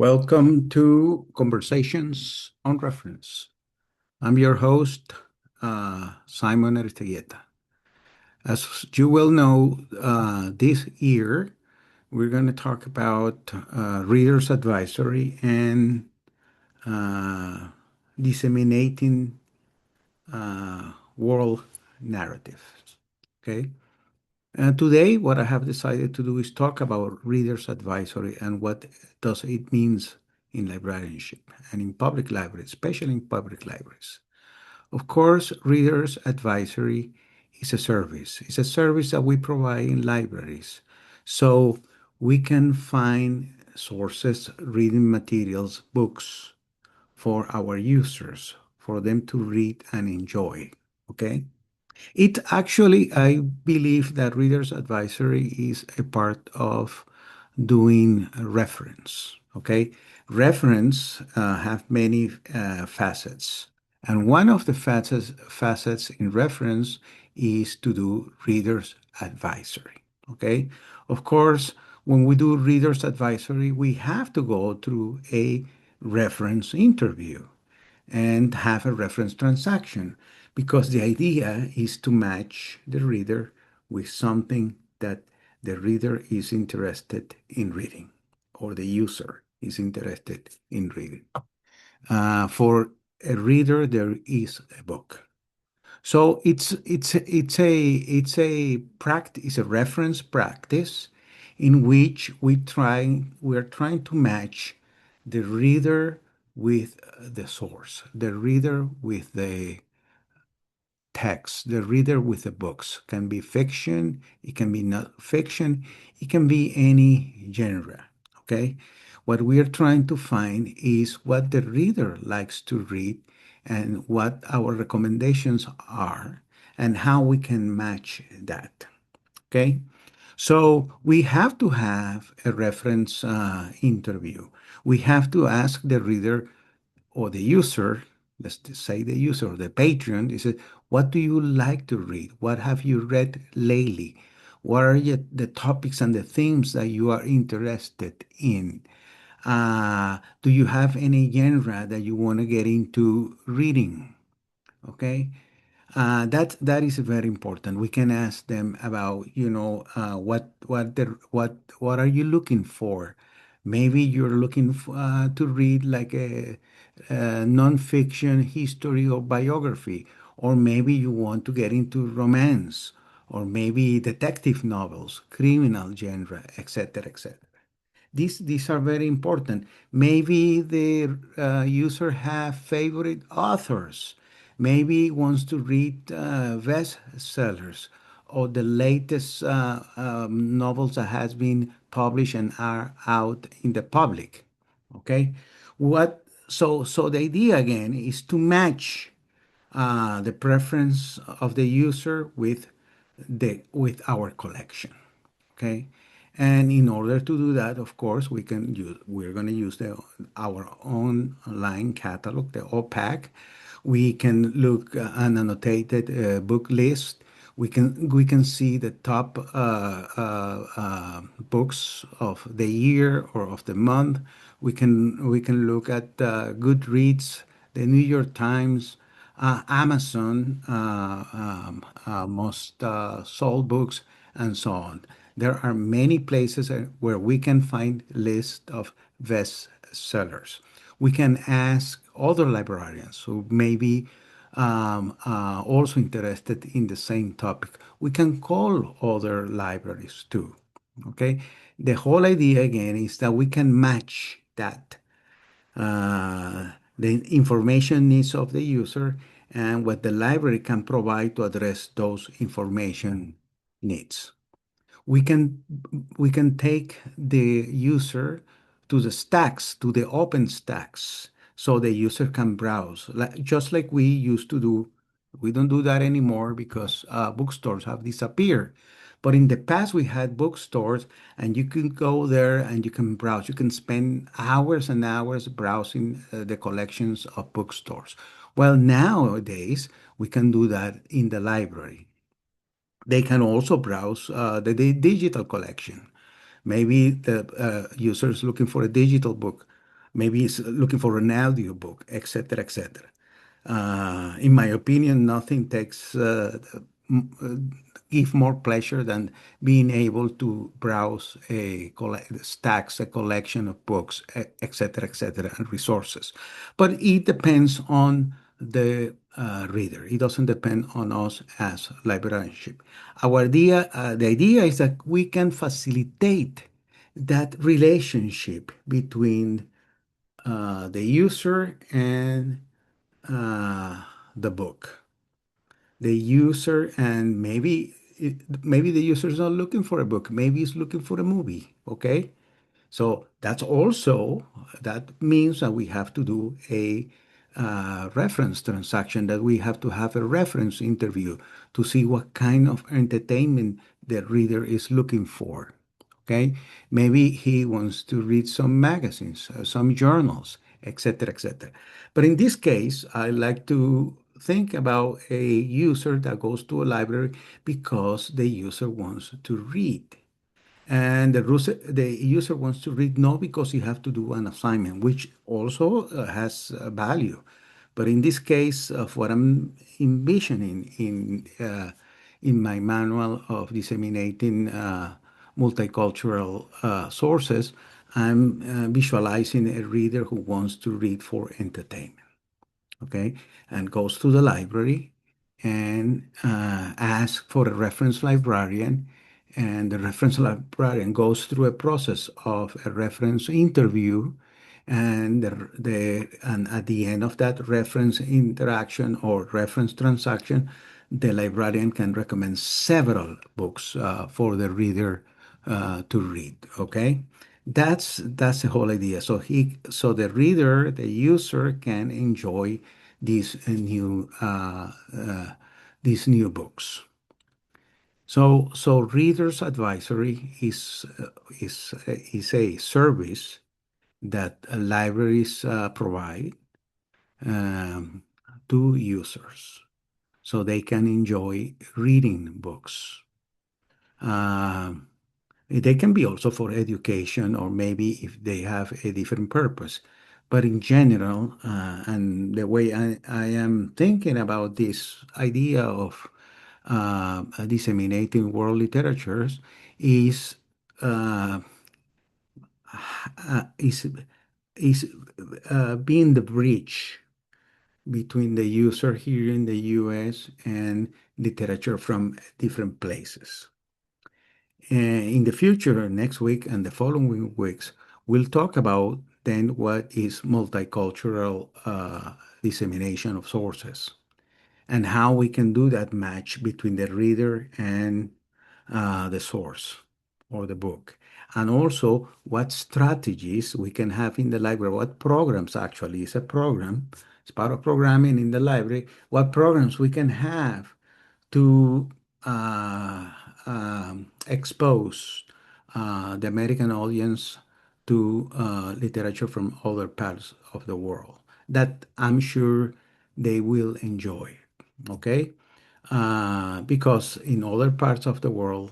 Welcome to Conversations on Reference. I'm your host, Simon Aristeguieta. As you will know, this year we're going to talk about Reader's Advisory and uh, disseminating world narratives. Okay? And today, what I have decided to do is talk about Reader's Advisory and what does it means in librarianship and in public libraries, especially in public libraries. Of course, Reader's Advisory is a service. It's a service that we provide in libraries. So we can find sources, reading materials, books for our users, for them to read and enjoy. Okay? It actually, I believe that Reader's Advisory is a part of doing a reference. Okay, reference have many facets, and one of the facets in reference is to do Reader's Advisory. Okay, of course, when we do Reader's Advisory, we have to go through a reference interview and have a reference transaction because the idea is to match the reader with something that the reader is interested in reading or the user is interested in reading. For a reader, there is a book. So it's a reference practice in which we're trying to match the reader with the source, the reader with the text, the reader with the books. Can be fiction, it can be not fiction, it can be any genre. Okay? What we are trying to find is what the reader likes to read and what our recommendations are and how we can match that. Okay? So we have to have a reference interview. We have to ask the reader or the user, let's just say the user or the patron, is it, what do you like to read? What have you read lately? What are the topics and the themes that you are interested in? Do you have any genre that you want to get into reading? Okay. That is very important. We can ask them about, what are you looking for? Maybe you're looking to read like a nonfiction history or biography, or maybe you want to get into romance, or maybe detective novels, criminal genre, etc., etc. These are very important. Maybe the user have favorite authors. Maybe wants to read bestsellers or the latest novels that has been published and are out in the public. Okay, so the idea again is to match the preference of the user with our collection. Okay, and in order to do that, of course, we're going to use our own online catalog, the OPAC. We can look an annotated book list. We can see the top books of the year or of the month. We can look at Goodreads, the New York Times, Amazon, most sold books, and so on. There are many places where we can find lists of bestsellers. We can ask other librarians who may be also interested in the same topic. We can call other libraries too. Okay. The whole idea again is that we can match that the information needs of the user and what the library can provide to address those information needs. We can take the user to the stacks, to the open stacks, so the user can browse, just like we used to do. We don't do that anymore because bookstores have disappeared. But in the past, we had bookstores, and you can go there and you can browse. You can spend hours and hours browsing the collections of bookstores. Well, nowadays, we can do that in the library. They can also browse the digital collection. Maybe the user is looking for a digital book. maybe is looking for an audiobook, etc., etc. In my opinion, nothing takes give more pleasure than being able to browse stacks, a collection of books, et cetera, and resources. But it depends on the reader. It doesn't depend on us as librarianship. The idea is that we can facilitate that relationship between the user and uh, the book. The user and maybe the user is not looking for a book. Maybe he's looking for a movie. Okay, so that means that we have to do a reference transaction, that we have to have a reference interview to see what kind of entertainment the reader is looking for. Okay, maybe he wants to read some magazines, some journals, etc., etc. But in this case, I like to think about a user that goes to a library because the user wants to read. And the user wants to read not because you have to do an assignment, which also has value. But in this case of what I'm envisioning in my manual of disseminating multicultural sources, I'm visualizing a reader who wants to read for entertainment, okay, and goes to the library and asks for a reference librarian. And the reference librarian goes through a process of a reference interview. And at the end of that reference interaction or reference transaction, the librarian can recommend several books for the reader to read. Okay, that's the whole idea. So the reader, the user, can enjoy these new books. So Reader's Advisory is a service that libraries provide um, to users, so they can enjoy reading books. Um, they can be also for education, or maybe if they have a different purpose. But in general, and the way I am thinking about this idea of disseminating world literatures is uh, is is being the bridge between the user here in the US and literature from different places. In the future, next week and the following weeks, we'll talk about then what is multicultural dissemination of sources and how we can do that match between the reader and the source or the book. And also what strategies we can have in the library, what programs actually is a program, it's part of programming in the library, what programs we can have to expose the American audience to literature from other parts of the world that I'm sure they will enjoy. Okay? Because in other parts of the world,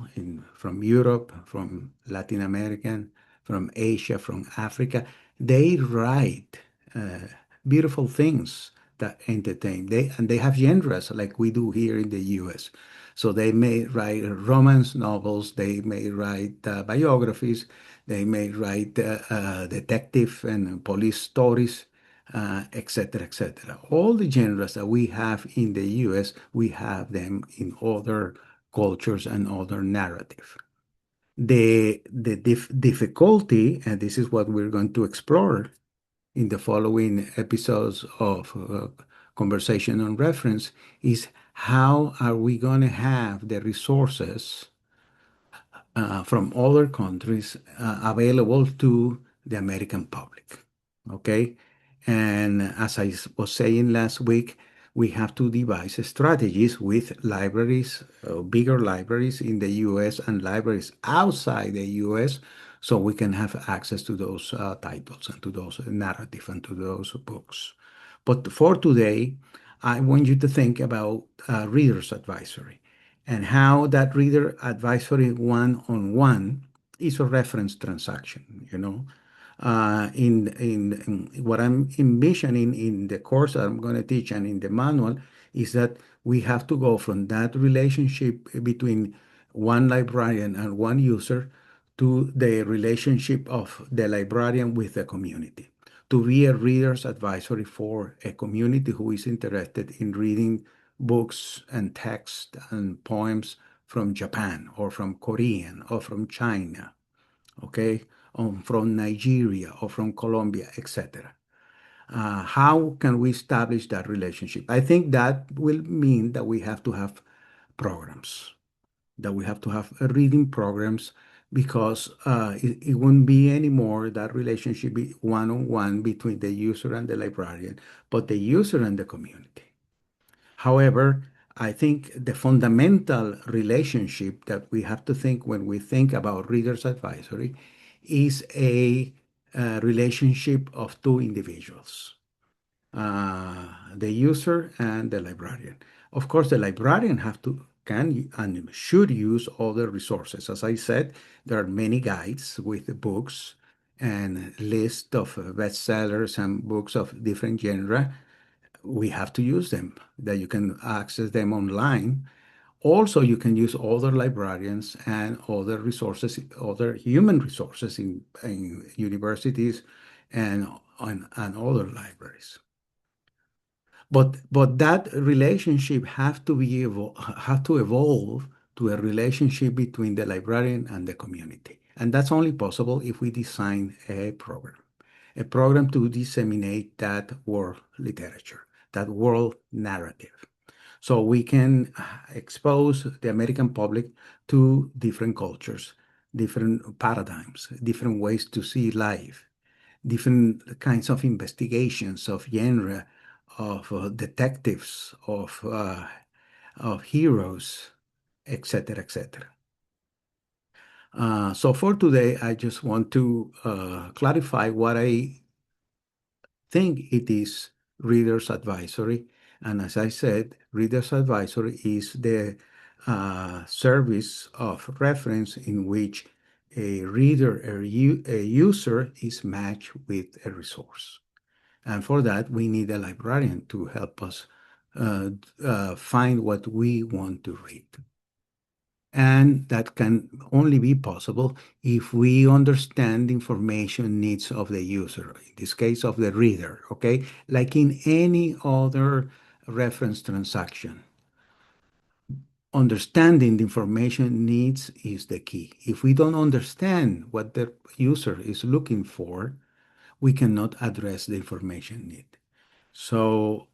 from Europe, from Latin America, from Asia, from Africa, they write uh, beautiful things that entertain. They have genres like we do here in the U.S. So they may write romance novels, they may write biographies, they may write detective and police stories, etc., etc. All the genres that we have in the US, we have them in other cultures and other narrative. The difficulty, and this is what we're going to explore in the following episodes of Conversation on Reference, is how are we going to have the resources from other countries available to the American public. Okay. And as was saying last week, we have to devise strategies with libraries, bigger libraries in the US and libraries outside the US, so we can have access to those titles and to those narrative and to those books. But for today, I want you to think about Reader's Advisory and how that Reader Advisory one-on-one is a reference transaction. In what I'm envisioning in the course that I'm going to teach and in the manual is that we have to go from that relationship between one librarian and one user to the relationship of the librarian with the community, to be a reader's advisory for a community who is interested in reading books and text and poems from Japan or from Korean or from China, okay, from Nigeria or from Colombia, etc. How can we establish that relationship? I think that will mean that we have to have programs, that we have to have reading programs because it won't be anymore that relationship one-on-one between the user and the librarian, but the user and the community. However, I think the fundamental relationship that we have to think when we think about readers advisory is a relationship of two individuals, the user and the librarian. Of course, the librarian can and should use other resources. As I said, there are many guides with books and list of bestsellers and books of different genre. We have to use them, that you can access them online. Also, you can use other librarians and other resources, other human resources in universities and other libraries. But that relationship have to evolve to a relationship between the librarian and the community. And that's only possible if we design a program to disseminate that world literature, that world narrative. So we can expose the American public to different cultures, different paradigms, different ways to see life, different kinds of investigations of genre, of detectives, of heroes, etc., etc. So for today, I just want to clarify what I think it is reader's advisory. And as I said, reader's advisory is the service of reference in which a reader, a user is matched with a resource. And for that, we need a librarian to help us find what we want to read. And that can only be possible if we understand the information needs of the user, in this case of the reader, okay? Like in any other reference transaction, understanding the information needs is the key. If we don't understand what the user is looking for, we cannot address the information need. So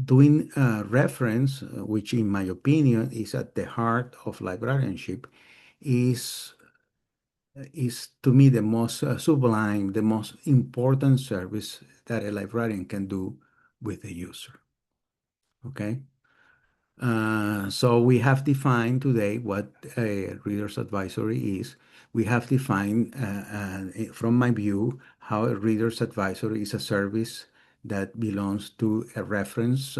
doing reference, which in my opinion is at the heart of librarianship, is is to me the most sublime, the most important service that a librarian can do with the user. Okay. So we have defined today what a reader's advisory is. We have defined, from my view, how a reader's advisory is a service that belongs to a reference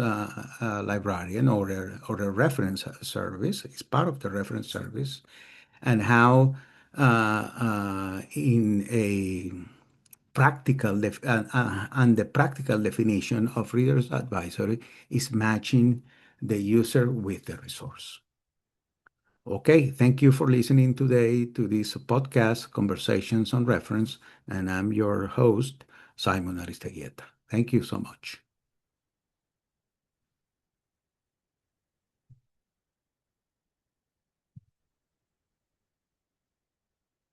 librarian or a reference service. It's part of the reference service, and how in a and the practical definition of reader's advisory is matching the user with the resource. Okay, thank you for listening today to this podcast, Conversations on Reference, and I'm your host, Simon Aristeguieta. Thank you so much.